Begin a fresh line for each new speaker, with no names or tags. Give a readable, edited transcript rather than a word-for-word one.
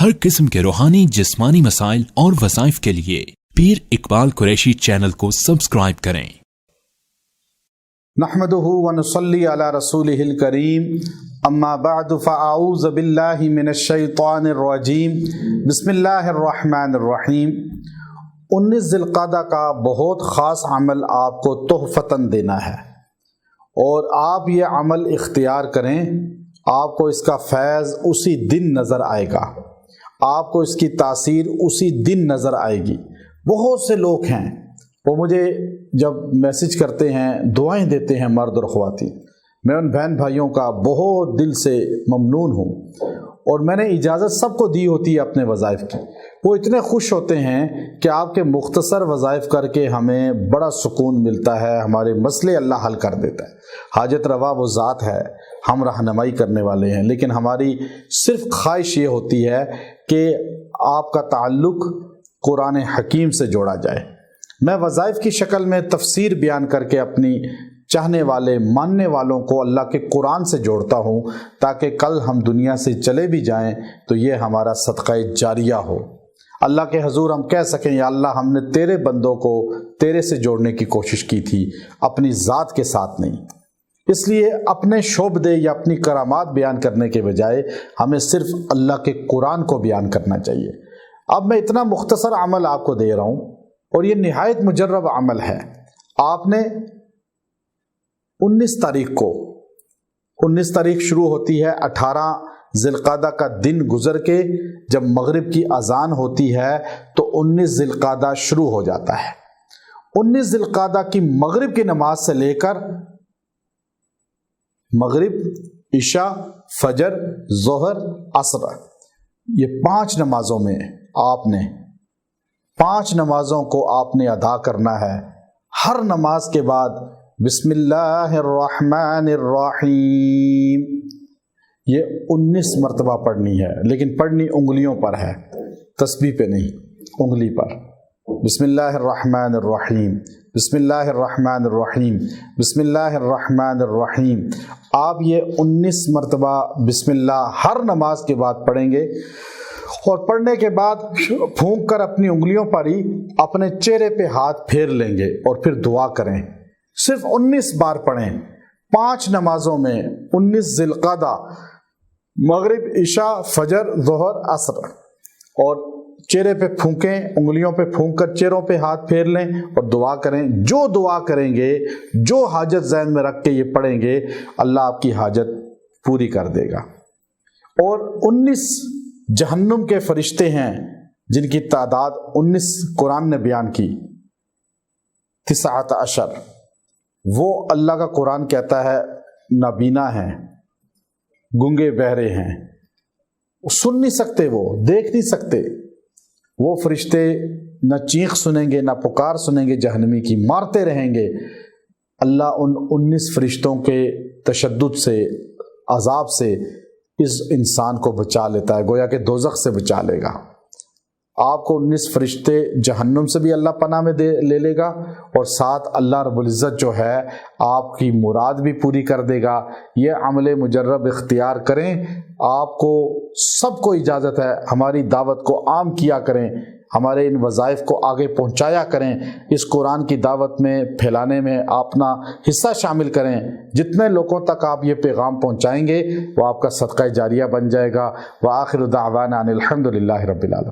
हर किस्म के रूहानी जिस्मानी मसाइल और वज़ाइफ के लिए पीर इकबाल कुरैशी चैनल को सब्सक्राइब करें।
नहमदुहु व नुसल्ली अला रसूलिहिल करीम, अम्मा बअद फ़अऊज़ु बिल्लाहि मिनश शैतानिर रजीम, बिस्मिल्लाहिर रहमानिर रहीम। 19 ज़िलक़ादा का बहुत ख़ास अमल आपको तोहफ़तन देना है और आप ये अमल इख्तियार करें। आपको इसका फैज़ उसी दिन नज़र आएगा, आपको इसकी तासीर उसी दिन नज़र आएगी। बहुत से लोग हैं वो मुझे जब मैसेज करते हैं, दुआएं देते हैं मर्द और ख़वातीन, मैं उन बहन भाइयों का बहुत दिल से ममनून हूँ और मैंने इजाज़त सबको दी होती है अपने वज़ाइफ की। वो इतने खुश होते हैं कि आपके मुख्तसर वज़ाइफ करके हमें बड़ा सुकून मिलता है, हमारे मसले अल्लाह हल कर देता है। हाजत रवा वो ज़ात है, हम रहनुमाई करने वाले हैं, लेकिन हमारी सिर्फ ख्वाहिश ये होती है कि आपका ताल्लुक़ कुरान हकीम से जोड़ा जाए। मैं वज़ाइफ की शक्ल में तफसीर बयान करके अपनी चाहने वाले मानने वालों को अल्लाह के कुरान से जोड़ता हूँ, ताकि कल हम दुनिया से चले भी जाएं तो ये हमारा सदक़ा जारिया हो। अल्लाह के हजूर हम कह सकें, या अल्लाह हमने तेरे बंदों को तेरे से जोड़ने की कोशिश की थी, अपनी ज़ात के साथ नहीं। इसलिए अपने शोबदे या अपनी करामात बयान करने के बजाय हमें सिर्फ अल्लाह के कुरान को बयान करना चाहिए। अब मैं इतना मुख्तसर अमल आपको दे रहा हूँ और ये निहायत मुजर्रब अमल है। आपने 19 तारीख को, 19 तारीख शुरू होती है, 18 ज़िलक़ादा का दिन गुजर के जब मगरिब की अजान होती है तो 19 ज़िलक़ादा शुरू हो जाता है। 19 ज़िलक़ादा की मगरिब की नमाज से लेकर मगरिब, इशा, फजर, ज़ोहर, असर, ये 5 नमाजों में आपने 5 नमाजों को आपने अदा करना है। हर नमाज के बाद बिस्मिल्लाहिर रहमानिर रहीम ये 19 मरतबा पढ़नी है, लेकिन पढ़नी उंगलियों पर है, तस्बीह पे नहीं, उंगली पर। बिस्मिल्लाहिर रहमानिर रहीम, बिस्मिल्लाहिर रहमानिर रहीम, बिस्मिल्लाहिर रहमानिर रहीम। आप ये 19 मरतबा बिस्मिल्लाह हर नमाज के बाद पढ़ेंगे और पढ़ने के बाद फूंक कर अपनी उंगलियों पर ही अपने चेहरे पे हाथ फेर लेंगे और फिर दुआ करें। सिर्फ 19 बार पढ़ें, 5 नमाजों में 19 ज़िलक़ादा, मगरिब, इशा, फजर, ज़ोहर, असर, और चेहरे पे फूंकें, उंगलियों पे फूंक कर चेहरों पे हाथ फेर लें और दुआ करें। जो दुआ करेंगे, जो हाजत ज़हन में रख के ये पढ़ेंगे, अल्लाह आपकी हाजत पूरी कर देगा। और 19 जहन्नुम के फरिश्ते हैं जिनकी तादाद 19 कुरान ने बयान की, 19, वो अल्लाह का कुरान कहता है नाबीना हैं, गूंगे बहरे हैं, सुन नहीं सकते, वो देख नहीं सकते। वो फरिश्ते न चीख सुनेंगे न पुकार सुनेंगे जहन्नमी की, मारते रहेंगे। अल्लाह उन 19 फरिश्तों के तशद्दुद से, अजाब से इस इंसान को बचा लेता है, गोया कि दोज़ख से बचा लेगा। आपको 19 फरिश्ते जहन्नुम से भी अल्लाह पनाह में ले लेगा और साथ अल्लाह रब्बुल इज़्ज़त जो है आपकी मुराद भी पूरी कर देगा। ये अमल मुजर्रब इख्तियार करें। आपको सबको इजाज़त है, हमारी दावत को आम किया करें, हमारे इन वज़ाइफ को आगे पहुंचाया करें, इस कुरान की दावत में फैलाने में अपना हिस्सा शामिल करें। जितने लोगों तक आप ये पैगाम पहुंचाएंगे वो आपका सदका जारिया बन जाएगा। व आखिर दावाना अनिल हम्दुलिल्लाहि रब्बिल आलमीन।